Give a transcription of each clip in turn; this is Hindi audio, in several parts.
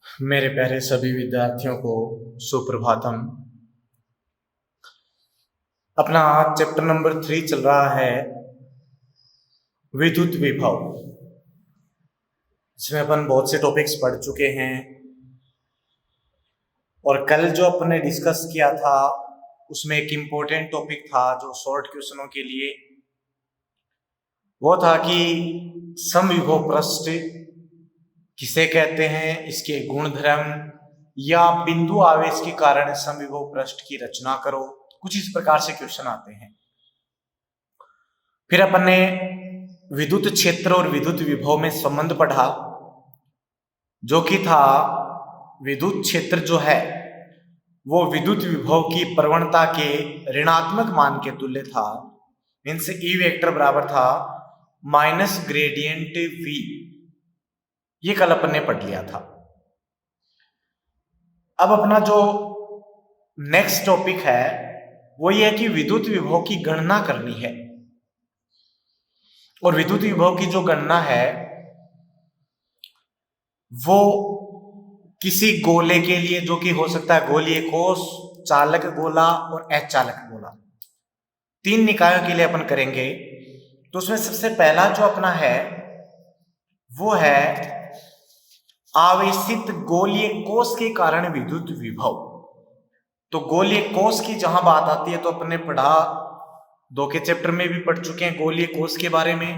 मेरे प्यारे सभी विद्यार्थियों को सुप्रभातम। अपना चैप्टर नंबर 3 चल रहा है विद्युत विभव। इसमें अपन बहुत से टॉपिक्स पढ़ चुके हैं और कल जो अपन ने डिस्कस किया था उसमें एक इम्पोर्टेंट टॉपिक था जो शॉर्ट क्वेश्चनों के लिए, वो था कि समविभव पृष्ठ किसे कहते हैं, इसके गुणधर्म या बिंदु आवेश के कारण समविभव पृष्ठ की रचना करो। कुछ इस प्रकार से क्वेश्चन आते हैं। फिर अपन ने विद्युत क्षेत्र और विद्युत विभव में संबंध पढ़ा, जो कि था विद्युत क्षेत्र जो है वो विद्युत विभव की प्रवणता के ऋणात्मक मान के तुल्य था। मीन्स ई वेक्टर बराबर था माइनस ग्रेडियंट वी। ये कल अपन ने पढ़ लिया था। अब अपना जो नेक्स्ट टॉपिक है वो ये है कि विद्युत विभव की गणना करनी है। और विद्युत विभव की जो गणना है वो किसी गोले के लिए, जो कि हो सकता है गोलीय कोष, चालक गोला और अचालक गोला, 3 निकायों के लिए अपन करेंगे। तो उसमें सबसे पहला जो अपना है वो है आवेशित गोलीय कोष के कारण विद्युत विभव। तो गोलीय कोष की जहां बात आती है तो अपने पढ़ा, 2 के चैप्टर में भी पढ़ चुके हैं गोलीय कोष के बारे में।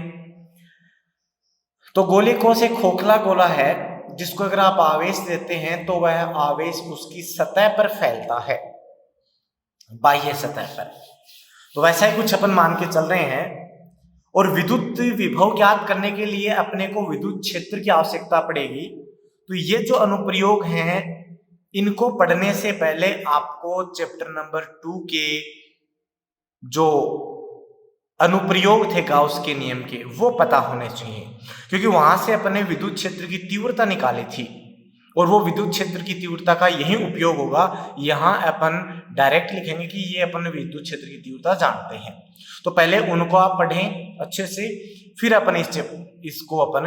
तो गोलीय कोष एक खोखला गोला है जिसको अगर आप आवेश देते हैं तो वह आवेश उसकी सतह पर फैलता है, बाह्य सतह पर। तो वैसा ही कुछ अपन मान के चल रहे हैं। और विद्युत विभव ज्ञात करने के लिए अपने को विद्युत क्षेत्र की आवश्यकता पड़ेगी। तो ये जो अनुप्रयोग हैं इनको पढ़ने से पहले आपको चैप्टर नंबर 2 के जो अनुप्रयोग थे गाउस के नियम के वो पता होने चाहिए, क्योंकि वहां से अपने विद्युत क्षेत्र की तीव्रता निकाली थी और वो विद्युत क्षेत्र की तीव्रता का यही उपयोग होगा। यहां अपन डायरेक्ट लिखेंगे कि ये अपन विद्युत क्षेत्र की तीव्रता जानते हैं। तो पहले उनको आप पढ़ें अच्छे से, फिर अपन इसको अपन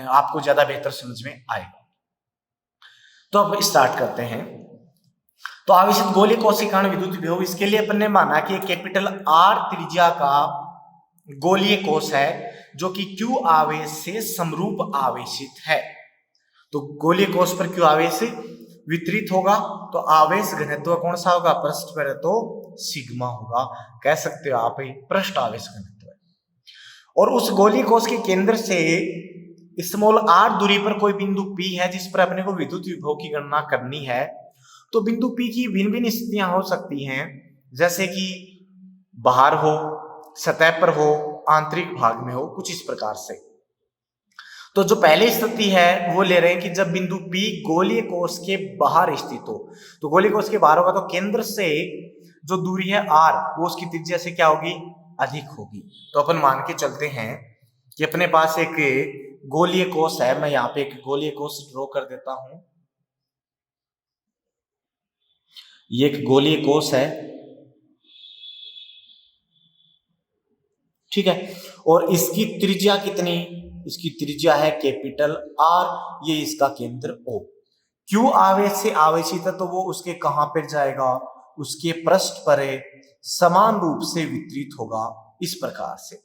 आपको ज्यादा बेहतर समझ में आएगा। तो अब स्टार्ट करते हैं। तो आवेशित गोलीय कोष के कारण विद्युत विभव, इसके लिए अपन ने माना कि कैपिटल आर त्रिज्या का गोलीय कोष है जो कि क्यू आवेश से समरूप आवेशित है। तो गोलीय कोष पर क्यू आवेश वितरित होगा तो आवेश घनत्व कौन सा होगा, पृष्ठ पर है तो सिग्मा होगा, कह सकते हो आप पृष्ठ आवेश घनत्व है। और उस गोलीय कोष के केंद्र से स्मॉल आर दूरी पर कोई बिंदु पी है जिस पर अपने को विद्युत विभव की गणना करनी है। तो बिंदु पी की भिन्न भिन्न स्थितियां हो सकती हैं, जैसे कि बाहर हो, सतह पर हो, आंतरिक भाग में हो, कुछ इस प्रकार से। तो जो पहली स्थिति है वो ले रहे हैं कि जब बिंदु P गोलीय कोष के बाहर स्थित हो। तो गोलीय कोष के बाहर होगा तो केंद्र से जो दूरी है r वो उसकी त्रिज्या से क्या होगी, अधिक होगी। तो अपन मान के चलते हैं कि अपने पास एक गोलीय कोष है। मैं यहाँ पे एक गोलीय कोष ड्रॉ कर देता हूं। ये एक गोलीय कोष है, ठीक है। और इसकी त्रिज्या कितनी, इसकी त्रिज्या है कैपिटल R, ये इसका केंद्र O। क्यू आवेश से आवेशित है तो वो उसके कहां पर जाएगा, उसके पृष्ठ पर समान रूप से वितरित होगा, इस प्रकार से।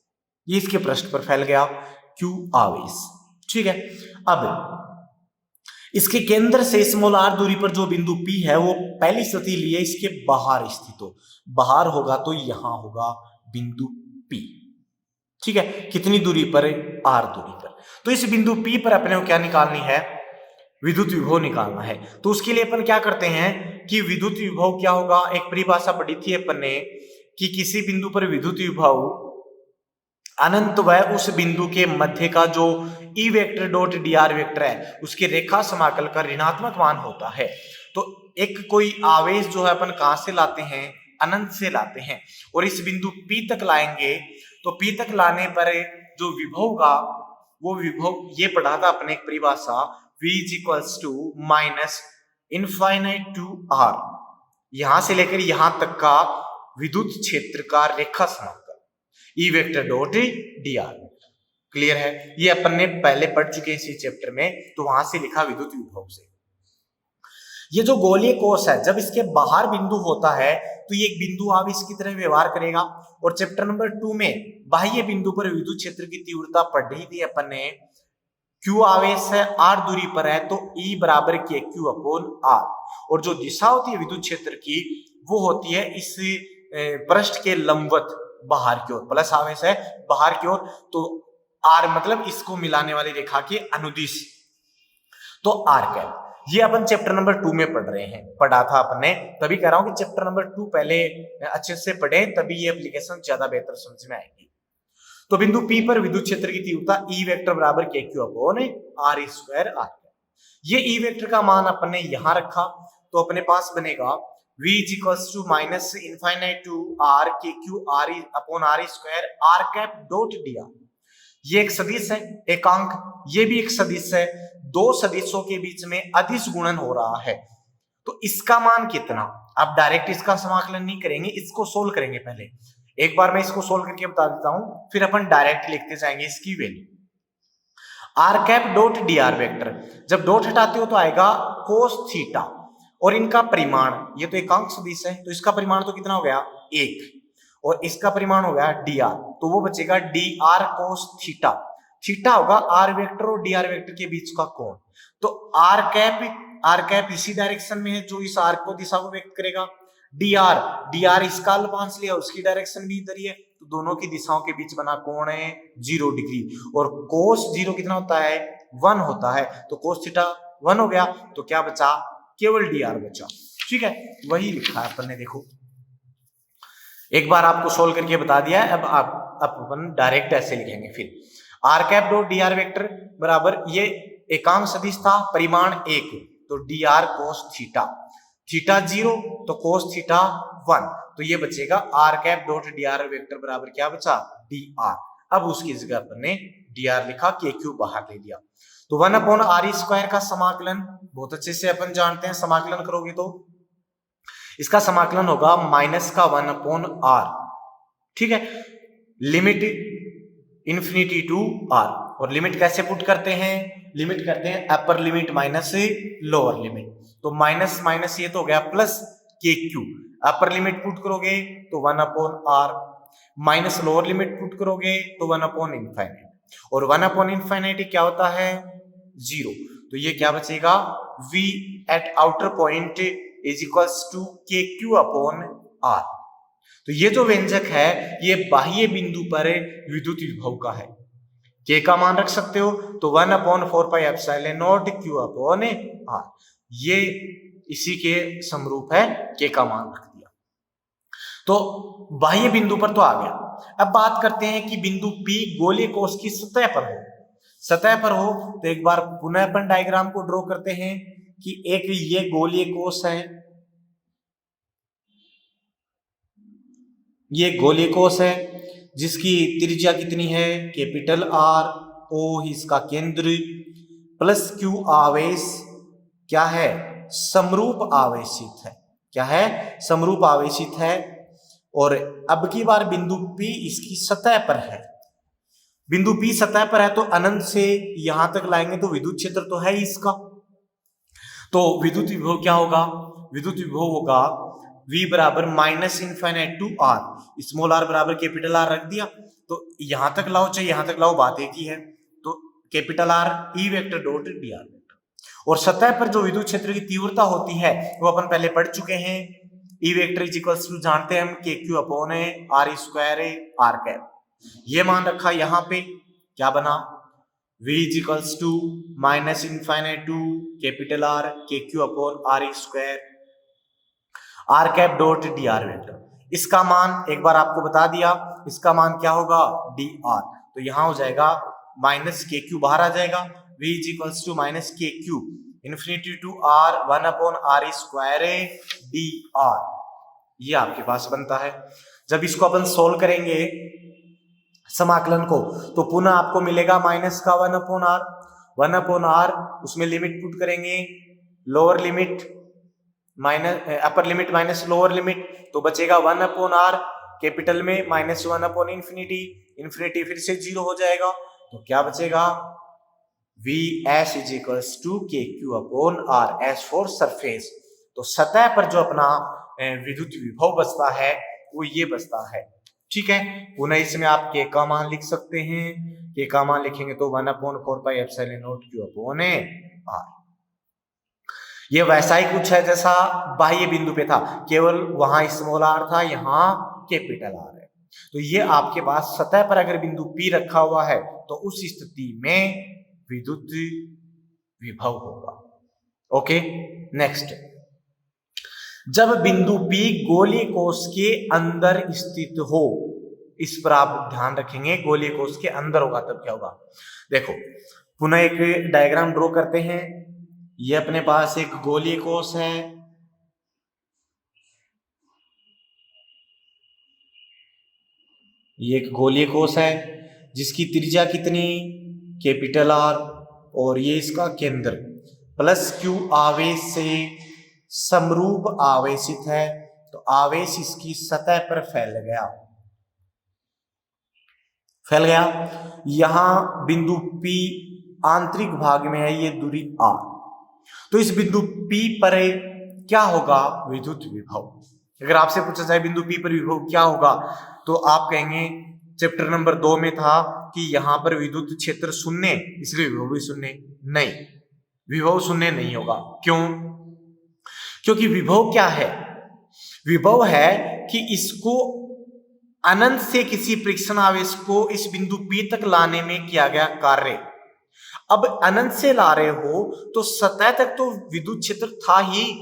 ये इसके पृष्ठ पर फैल गया क्यू आवेश, ठीक है। अब इसके केंद्र से स्मॉल r दूरी पर जो बिंदु P है वो पहली स्थिति लिए इसके बाहर स्थित हो। बाहर होगा तो यहां होगा बिंदु P, ठीक है। कितनी दूरी पर, r दूरी पर। तो इस बिंदु P पर अपने को क्या निकालनी है, विद्युत विभव निकालना है। तो उसके लिए अपन क्या करते हैं कि विद्युत विभव क्या होगा, एक परिभाषा पढ़ी थी अपन ने कि किसी बिंदु पर विद्युत विभव अनंत व उस बिंदु के मध्य का जो E vector dot D R vector है उसके रेखा समाकल का ऋणात्मक मान होता है। तो एक कोई आवेश जो है अपन कहां से लाते हैं, अनंत से लाते हैं, और इस बिंदु P तक लाएंगे। तो P तक लाने पर जो विभव का वो विभव ये पढ़ा था अपने एक परिभाषा, V is equals to minus infinite to R, यहां से लेकर यहां तक का विद्युत क्षेत्र का रेखा समाकल E vector dot D are. Clear है, ये अपन ने पहले पढ़ चुके हैं इसी चैप्टर में, तो वहां से लिखा विद्युत विभव से। ये जो गोलीय कोष है, जब इसके बाहर बिंदु होता है तो ये एक बिंदु आवेश की तरह व्यवहार करेगा। और चैप्टर नंबर 2 में बाह्य बिंदु पर विद्युत क्षेत्र की तीव्रता पढ़ी थी अपन ने। Q आवेश है, R दूरी पर है, तो E बराबर KQ अपॉन R। और जो दिशा होती है विद्युत क्षेत्र की वो होती है इस पृष्ठ के लंबवत बाहर की ओर। प्लस आवेश है बाहर की ओर, तो R मतलब इसको मिलाने वाली रेखा के अनुदिश, तो R कैप। ये अपन चैप्टर नंबर 2 में पढ़ रहे हैं, पढ़ा था अपन ने, तभी कह रहा हूं कि चैप्टर नंबर 2 पहले अच्छे से पढ़े, तभी ये एप्लीकेशन ज्यादा बेहतर समझ में आएगी। तो बिंदु P पर विद्युत क्षेत्र की तीव्रता E वेक्टर बराबर KQ upon R square R। ये E वेक्टर का मान अपन ने यहां रखा, तो अपने पास बनेगा V equals to minus infinite to R KQ R upon R square R cap dot dr। ये एक सदिश है, एकांक, ये भी एक सदिश है, दो सदिशों के बीच में अदिश गुणन हो रहा है। तो इसका मान कितना, आप डायरेक्ट इसका समाकलन नहीं करेंगे, इसको सोल्व करेंगे पहले। एक बार मैं इसको सोल्व करके बता देता हूं, फिर अपन डायरेक्ट लिखते जाएंगे इसकी value. R cap dot D R vector, जब डॉट हटाते हो तो आएगा कोस थीटा, और इनका परिमाण, ये तो एकांक सदिश है तो इसका परिमाण तो कितना हो गया 1, और इसका परिमाण हो गया डी आर, तो वो बचेगा D R cos theta. Theta होगा आर वेक्टर और डी आर वेक्टर के बीच का कोण। तो आर कैप इसी डायरेक्शन में है जो इस आर को दिशा को व्यक्त करेगा। डी आर इसका अल्पांश लिया, उसकी डायरेक्शन भी इधर ही है, तो दोनों की दिशाओं के बीच बना कोण है 0 डिग्री। और कोस 0 कितना होता है 1 होता है, तो कोस थीटा 1 हो गया, तो क्या बचा केवल डी आर बचा। ठीक है, वही लिखा है अपन ने, देखो एक बार आपको सोल्व करके बता दिया है, अब अपन डायरेक्ट ऐसे लिखेंगे। फिर R cap dot D R vector बराबर, ये एकांक सदिश था, परिमाण 1, तो D R cos theta, theta 0 तो कोस थीटा 1, तो ये बचेगा R cap dot D R vector बराबर क्या बचा डी आर। अब उसकी जगह अपन ने डी आर लिखा, के क्यू बाहर ले लिया, तो 1 अपॉन आर स्क्वायर का समाकलन बहुत अच्छे से अपन जानते हैं, समाकलन करोगे तो इसका समाकलन होगा माइनस का 1 अपॉन आर। ठीक है, लिमिट इंफिनिटी टू आर, और लिमिट कैसे पुट करते हैं, लिमिट करते हैं upper limit minus lower limit, तो माइनस माइनस ये तो हो गया प्लस के क्यू, अपर लिमिट पुट करोगे तो 1 upon R, minus lower limit put करोगे तो 1 अपॉन इनफाइनाइट, और 1 अपॉन इनफाइनाइट क्या होता है 0, तो ये क्या बचेगा v at outer point is equals to K Q upon R. तो ये जो व्यंजक है ये बाह्य बिंदु पर विद्युत विभव का है, के का मान रख सकते हो, तो 1 upon 4 pi epsilon naught Q upon R, ये इसी के समरूप है, के का मान रख दिया। तो बाह्य बिंदु पर तो आ गया। अब बात करते हैं कि बिंदु P गोलीय कोष की सतह पर हो, सतह पर हो तो एक बार पुनः अपन डायग्राम को ड्रॉ करते हैं कि एक ये गोलीय कोष है, ये गोलीय कोष है जिसकी त्रिज्या कितनी है कैपिटल आर, ओ इसका केंद्र, प्लस क्यू आवेश क्या है समरूप आवेशित है, क्या है समरूप आवेशित है। और अब की बार बिंदु P इसकी सतह पर है, बिंदु P सतह पर है तो अनंत से यहां तक लाएंगे तो विद्युत क्षेत्र तो है इसका, तो विद्युत विभव क्या होगा, विद्युत विभव होगा V बराबर minus infinite to R, small r बराबर कैपिटल R रख दिया, तो यहां तक लाओ चाहे यहां तक लाओ बात एक ही है, तो capital R E vector dot D R vector. और सतह पर जो विद्युत क्षेत्र की तीव्रता होती है वो अपन पहले पढ़ चुके हैं, E vector is equals to जानते हैं हम K Q upon R square R cap, ये मान रखा, यहाँ पे क्या बना V is equals to minus infinite to capital R K Q upon R square R cap dot D R vector. इसका मान एक बार आपको बता दिया, इसका मान क्या होगा डी आर, तो यहां हो जाएगा माइनस के क्यू बाहर आ जाएगा, V is equals to minus K Q infinity to R 1 upon R square D R, ये आपके पास बनता है। जब इसको अपन सोल्व करेंगे समाकलन को तो पुनः आपको मिलेगा माइनस का 1 अपॉन आर, उसमें लिमिट पुट करेंगे, लोअर लिमिट माइनस अपर लिमिट माइनस लोअर लिमिट, तो बचेगा 1 अपॉन आर कैपिटल में माइनस 1 अपॉन इन्फिनिटी, इन्फिनिटी फिर से 0 हो जाएगा, तो क्या बचेगा V S is equals to K Q upon R, S for surface, तो सतह पर जो अपना विद्युत विभव बचता है वो ये बचता है। ठीक है, पुनः इसमें आप के का मान लिख सकते हैं। के का मान लिखेंगे तो 1/4πε0q/a r। ये वैसा ही कुछ है जैसा बाह्य बिंदु पे था, केवल वहां स्मॉल r था, यहाँ कैपिटल R है। तो ये आपके पास सतह पर अगर बिंदु P रखा हुआ है तो उस स्थिति में विद्युत विभव होगा। ओके, नेक्स्ट, जब बिंदु P गोलीय कोश के अंदर स्थित हो, इस पर आप ध्यान रखेंगे, गोलीय कोश के अंदर होगा तब क्या होगा। देखो पुनः एक डायग्राम ड्रॉ करते हैं। ये अपने पास एक गोलीय कोश है, ये एक गोलीय कोश है जिसकी त्रिज्या कितनी, कैपिटल R, और ये इसका केंद्र प्लस Q आवेश से समरूप आवेशित है। तो आवेश इसकी सतह पर फैल गया। यहां बिंदु P आंतरिक भाग में है, ये दूरी R। तो इस बिंदु P पर क्या होगा, विद्युत विभव। अगर आपसे पूछा जाए बिंदु P पर विभव क्या होगा, तो आप कहेंगे चैप्टर नंबर 2 में था कि यहां पर विद्युत क्षेत्र शून्य, इसलिए विभव भी शून्य। नहीं, विभव शून्य नहीं होगा। क्यों? क्योंकि विभव क्या है, विभव है कि इसको अनंत से किसी परीक्षण आवेश को इस बिंदु P तक लाने में किया गया कार्य। अब अनंत से ला रहे हो तो सतह तक तो विद्युत क्षेत्र था ही,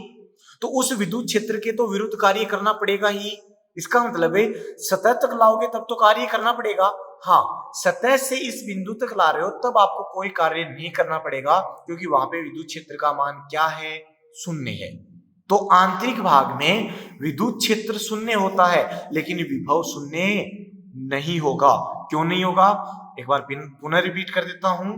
तो उस विद्युत क्षेत्र के तो विरुद्ध कार्य करना पड़ेगा ही। इसका मतलब है सतह तक लाओगे तब तो कार्य करना पड़ेगा। हाँ, सतह से इस बिंदु तक ला रहे हो तब आपको कोई कार्य नहीं करना पड़ेगा, क्योंकि वहां पे विद्युत क्षेत्र का मान क्या है, शून्य है। तो आंतरिक भाग में विद्युत क्षेत्र शून्य होता है, लेकिन विभव शून्य नहीं होगा। क्यों नहीं होगा, एक बार पुनः रिपीट कर देता हूं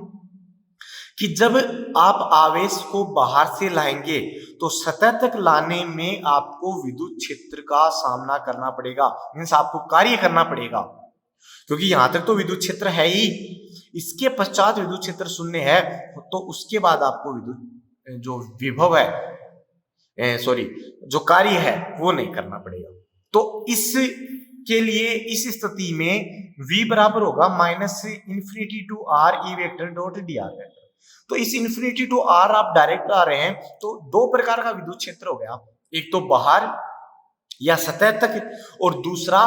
कि जब आप आवेश को बाहर से लाएंगे तो सतह तक लाने में आपको विद्युत क्षेत्र का सामना करना पड़ेगा, मींस आपको कार्य करना पड़ेगा, क्योंकि यहां तक तो विद्युत क्षेत्र है ही। इसके पश्चात विद्युत क्षेत्र शून्य है, तो उसके बाद आपको विद्युत जो विभव है जो कार्य है वो नहीं करना पड़ेगा। तो इस के लिए इस स्थिति में V बराबर होगा -∞ to R E vector dot dr vector. तो इस इन्फिनिटी टू R आप डायरेक्ट आ रहे हैं, तो दो प्रकार का विद्युत क्षेत्र हो गया, एक तो बाहर या सतह तक और दूसरा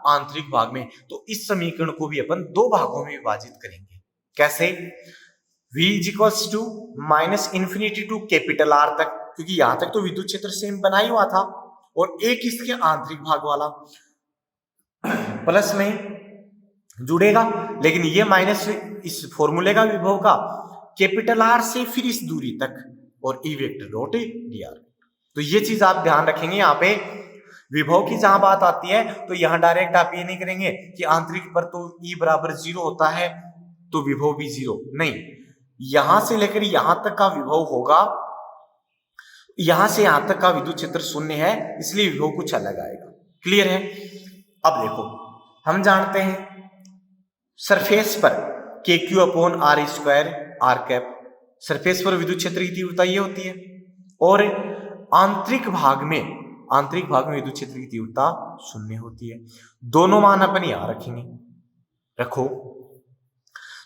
आंतरिक भाग में। तो इस समीकरण को भी अपन दो भागों में विभाजित करेंगे। कैसे? V equals to -∞ to capital R तक, क्योंकि यहां तक तो विद्युत क्षेत्र सेम बना ही हुआ था, और एक इसके आंतरिक भाग वाला प्लस में जुड़ेगा, लेकिन ये माइनस इस फॉर्मूले का विभव का कैपिटल R से फिर इस दूरी तक और E वेक्टर डॉट dr। तो ये चीज आप ध्यान रखेंगे। यहाँ पे विभव की जहां बात आती है तो यहां डायरेक्ट आप ये नहीं करेंगे कि आंतरिक पर तो E बराबर 0 होता है तो विभव भी 0, नहीं, यहां से लेकर यहां तक का विभव होगा, यहां से यहां तक का विद्युत क्षेत्र शून्य है, इसलिए विभव कुछ अलग आएगा। क्लियर है? अब देखो, हम जानते हैं सरफेस पर KQ/R² R कैप, सरफेस पर विद्युत क्षेत्र की तीव्रता ये होती है, और आंतरिक भाग में विद्युत क्षेत्र की तीव्रता शून्य होती है। दोनों मान अपन यहां रखेंगे, रखो,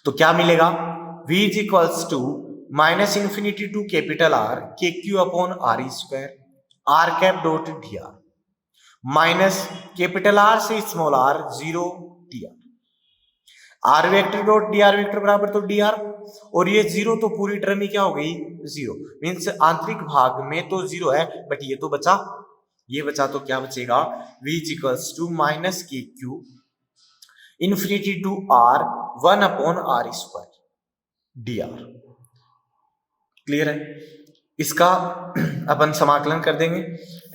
तो क्या मिलेगा, V equals to -∞ to capital R KQ/R² R cap dot dr minus capital R से small r 0 dr। R vector dot dr vector बराबर तो dr, और ये 0 तो पूरी टर्म ही क्या हो गई, 0, मीन्स आंतरिक भाग में तो 0 है, बट ये तो बचा, ये बचा, तो क्या बचेगा, V equals to -KQ ∞ to R 1/R² dr। Clear है? इसका अपन समाकलन कर देंगे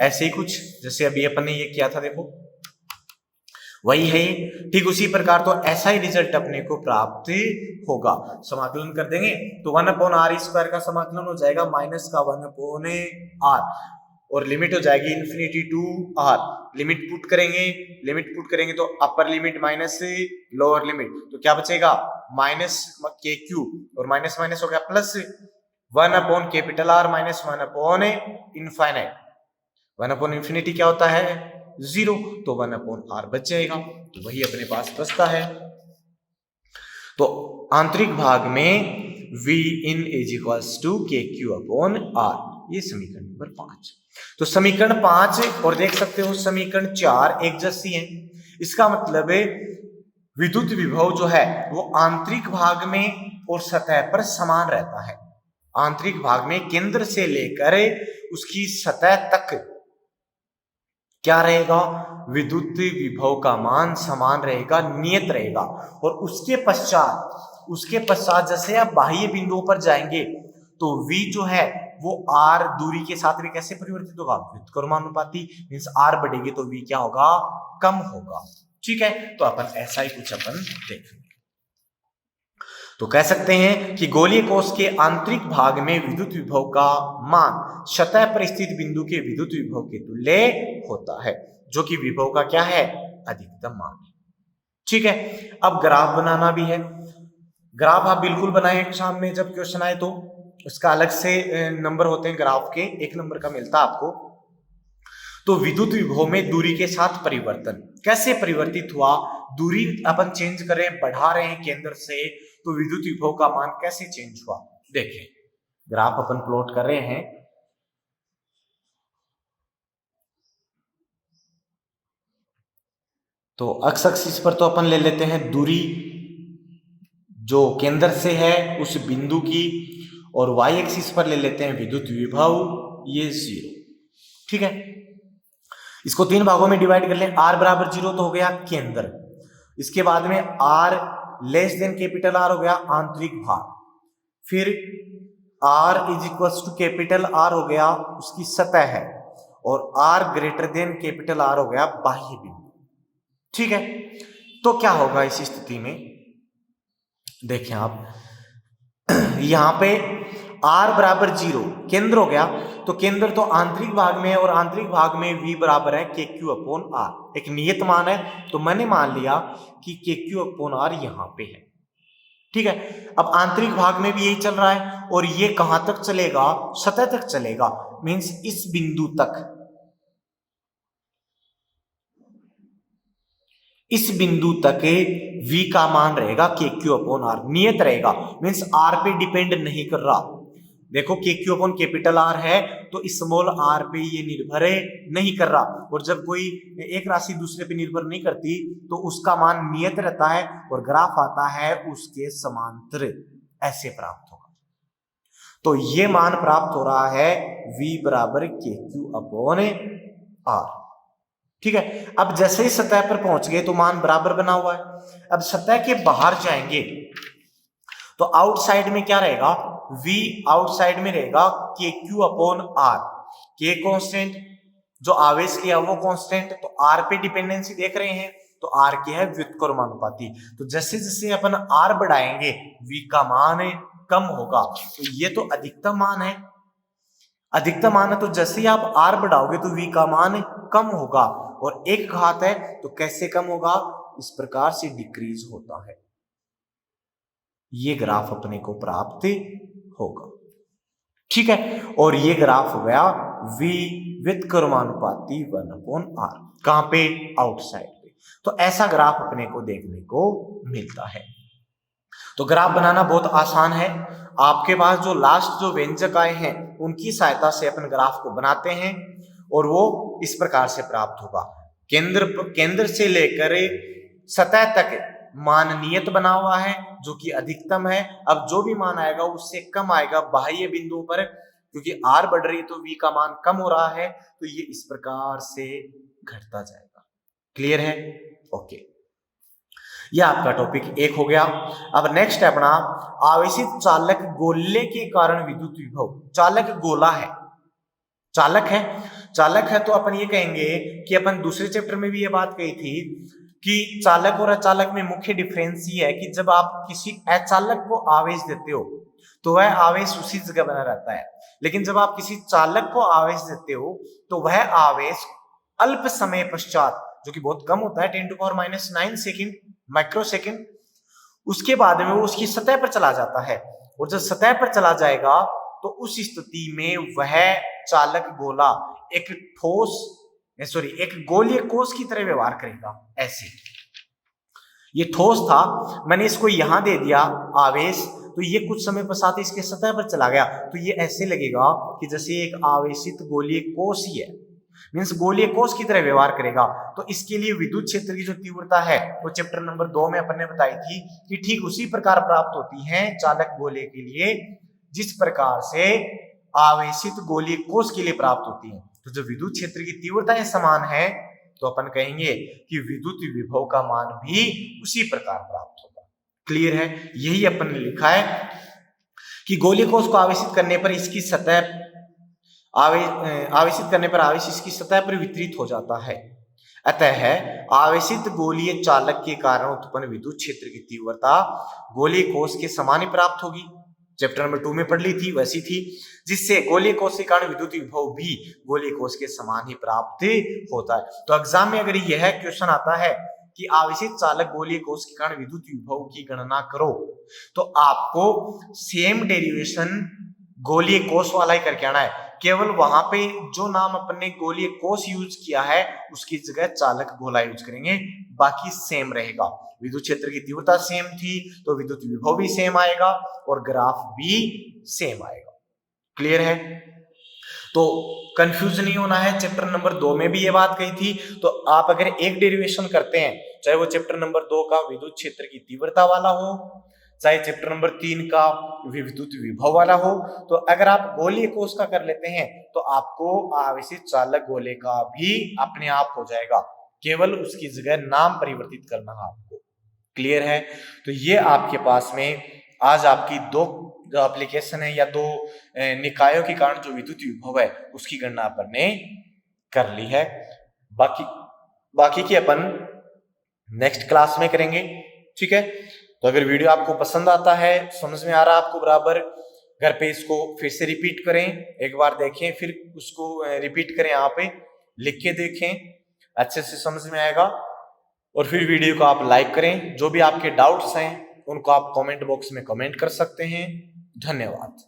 ऐसे ही कुछ जैसे अभी अपन ने ये किया था, देखो वही है, ठीक उसी प्रकार तो ऐसा ही रिजल्ट अपने को प्राप्त होगा। समाकलन कर देंगे तो 1/R² का समाकलन हो जाएगा माइनस का 1/R, और लिमिट हो जाएगी ∞ टू R। लिमिट पुट करेंगे तो अपर लिमिट माइनस लोअर लिमिट, तो क्या बचेगा, -KQ और माइनस हो गया प्लस 1/R - 1/∞, 1/∞ क्या होता है 0, तो 1/r बच जाएगा, तो वही अपने पास बचता है। तो आंतरिक भाग में V in is equals to KQ/R, ये समीकरण नंबर 5। तो समीकरण 5 और देख सकते हो समीकरण 4 एक जैसी है। इसका मतलब है विद्युत विभव जो है वो आंतरिक भाग में और सतह पर समान रहता है। आंतरिक भाग में केंद्र से लेकर उसकी सतह तक क्या रहेगा, विद्युत विभव का मान समान रहेगा, नियत रहेगा। और उसके पश्चात जैसे आप बाह्य बिंदुओं पर जाएंगे तो V जो है वो R दूरी के साथ भी कैसे परिवर्तित होगा, व्युत्क्रमानुपाती, मींस R बढ़ेगी तो V क्या होगा, कम होगा। ठीक है, तो अपन ऐसा ही कुछ अपन देखेंगे। तो कह सकते हैं कि गोलीय कोश के आंतरिक भाग में विद्युत विभव का मान सतह पर स्थित बिंदु के विद्युत विभव के तुल्य होता है, जो कि विभव का क्या है, अधिकतम मान है। ठीक है, अब ग्राफ बनाना भी है। ग्राफ आप बिल्कुल बनाए एग्जाम में, जब क्वेश्चन आए तो उसका अलग से नंबर होते हैं ग्राफ के, 1 नंबर का मिलता है आपको। तो विद्युत विभव में दूरी के साथ परिवर्तन कैसे परिवर्तित हुआ, दूरी अपन चेंज करें, बढ़ा रहे हैं केंद्र से, तो विद्युत विभव का मान कैसे चेंज हुआ, देखें। ग्राफ अपन प्लॉट कर रहे हैं। तो एक्स एक्सिस पर तो अपन ले लेते हैं दूरी जो केंद्र से है उस बिंदु की, और वाई एक्सिस पर ले लेते हैं विद्युत विभव, ये 0। ठीक है, इसको 3 भागों में डिवाइड कर लें। r बराबर 0 तो हो गया केंद्र, इसके बाद में r less than capital R हो गया आंतरिक भाग, फिर R is equals to capital R हो गया उसकी सतह है, और R greater than capital R हो गया बाह्य बिंदु। ठीक है, तो क्या होगा इस स्थिति में, देखें आप यहां पे R बराबर 0 केंद्र हो गया, तो केंद्र तो आंतरिक भाग में है, और आंतरिक भाग में V बराबर है KQ/R, एक नियत मान है, तो मैंने मान लिया कि KQ/R यहां पे है। ठीक है, अब आंतरिक भाग में भी यही चल रहा है, और ये कहां तक चलेगा, सतह तक चलेगा, मींस इस बिंदु तक, इस बिंदु तक V का मान रहेगा KQ/R, नियत रहेगा, मींस R पे डिपेंड नहीं कर रहा। देखो KQ/R है तो स्मॉल r पे ये निर्भर नहीं कर रहा, और जब कोई एक राशि दूसरे पे निर्भर नहीं करती तो उसका मान नियत रहता है, और ग्राफ आता है उसके समांतर, ऐसे प्राप्त होगा। तो ये मान प्राप्त हो रहा है V बराबर KQ/R। ठीक है, अब जैसे ही सतह पर पहुंच गए तो मान बराबर बना हुआ है। अब सतह के बाहर जाएंगे तो आउटसाइड में क्या रहेगा, V आउटसाइड में रहेगा KQ/R, K कांस्टेंट, जो आवेश लिया वो कांस्टेंट, तो R पे डिपेंडेंसी देख रहे हैं, तो R के है व्युत्क्रमानुपाती। तो जैसे जैसे अपन R बढ़ाएंगे V का मान कम होगा, तो ये तो अधिकतम मान है, अधिकतम मान है, तो जैसे ही आप R बढ़ाओगे तो V का मान कम होगा, और एक घात है तो कैसे कम होगा, इस प्रकार से डिक्रीज होता है। ये ग्राफ अपने को प्राप्त होगा। ठीक है, और ये ग्राफ हो गया V व्युत्क्रमानुपाती 1/R, कहां पे, आउटसाइड पे। तो ऐसा ग्राफ अपने को देखने को मिलता है। तो ग्राफ बनाना बहुत आसान है, आपके पास जो लास्ट जो व्यंजक आए हैं उनकी सहायता से अपन ग्राफ को बनाते हैं, और वो इस प्रकार से प्राप्त होगा। केंद्र से लेकर सतह तक मान नियत बना हुआ है जो कि अधिकतम है। अब जो भी मान आएगा उससे कम आएगा बाह्य बिंदुओं पर, क्योंकि R बढ़ रही है तो V का मान कम हो रहा है, तो ये इस प्रकार से घटता जाएगा। क्लियर है, ओके। यह आपका टॉपिक 1 हो गया। अब नेक्स्ट है अपना आवेशित चालक गोले के कारण विद्युत विभव। चालक गोला है, चालक है तो अपन ये कहेंगे कि अपन दूसरे चैप्टर में भी ये बात कही थी कि चालक और अचालक में मुख्य डिफरेंस ये है कि जब आप किसी अचालक को आवेश देते हो तो वह आवेश उसी जगह बना रहता है, लेकिन जब आप किसी चालक को आवेश देते हो तो वह आवेश अल्प समय पश्चात, जो कि बहुत कम होता है 10⁻⁹ सेकंड, माइक्रो सेकंड, उसके बाद में वो उसकी सतह पर चला जाता है, और जब सतह पर चला जाएगा तो उस स्थिति में वह चालक गोला एक एक गोलीय कोष की तरह व्यवहार करेगा। ऐसे ये ठोस था, मैंने इसको यहां दे दिया आवेश, तो ये कुछ समय पश्चात इसके सतह पर चला गया, तो ये ऐसे लगेगा कि जैसे एक आवेशित गोलीय कोष ही है, मीन्स गोलीय कोष की तरह व्यवहार करेगा। तो इसके लिए विद्युत क्षेत्र की जो तीव्रता है वो चैप्टर नंबर 2 में अपन ने बताई थी कि ठीक उसी प्रकार प्राप्त होती है चालक गोले के लिए जिस प्रकार से आवेशित गोलीय कोष के लिए प्राप्त होती है। तो जो विद्युत क्षेत्र की तीव्रताएं समान है तो अपन कहेंगे कि विद्युत विभव का मान भी उसी प्रकार प्राप्त होगा। क्लियर है? यही अपन ने लिखा है कि गोलीय कोष को आवेशित करने पर इसकी सतह आवेशित करने पर आवेश इसकी सतह पर वितरित हो जाता है। अतः आवेशित गोलीय चालक के कारण उत्पन्न विद्युत क्षेत्र की तीव्रता गोलीय कोष के समान ही प्राप्त होगी। चैप्टर नंबर 2 में पढ़ ली थी, वैसी थी, जिससे गोलीय कोष के कारण विद्युत विभव भी गोलीय कोष के समान ही प्राप्त होता है। तो एग्जाम में अगर यह क्वेश्चन आता है कि आवेशित चालक गोलीय कोष के कारण विद्युत विभव की गणना करो, तो आपको सेम डेरिवेशन गोलीय कोष वाला ही करके आना है। केवल वहां पे जो नाम अपन ने गोलीय कोष यूज किया है उसकी जगह चालक गोला यूज करेंगे, बाकी सेम रहेगा। विद्युत क्षेत्र की तीव्रता सेम थी तो विद्युत विभव भी सेम आएगा और ग्राफ भी सेम आएगा। क्लियर है? तो कंफ्यूज नहीं होना है। चैप्टर नंबर 2 में भी ये बात कही थी, तो आप अगर एक डेरिवेशन करते हैं, चाहे वो चैप्टर नंबर 2 का विद्युत क्षेत्र की तीव्रता वाला हो, चाहे चैप्टर नंबर 3 का विद्युत विभव वाला हो, तो अगर आप गोलीय कोष का कर लेते हैं तो आपको आवेशित चालक गोले का भी अपने आप हो जाएगा, केवल उसकी जगह नाम परिवर्तित करना है आपको। क्लियर है? तो ये आपके पास में आज आपकी 2 जो एप्लीकेशन है या 2 निकायों के कारण जो विद्युत विभव है उसकी गणना अपन ने कर ली है। बाकी की अपन नेक्स्ट क्लास में करेंगे। ठीक है? तो अगर वीडियो आपको पसंद आता है, समझ में आ रहा है आपको बराबर, घर पे इसको फिर से रिपीट करें, एक बार देखें, फिर उसको रिपीट करें, यहाँ पे लिख के देखें, अच्छे से समझ में आएगा। और फिर वीडियो को आप लाइक करें। जो भी आपके डाउट्स हैं उनको आप कमेंट बॉक्स में कमेंट कर सकते हैं। धन्यवाद।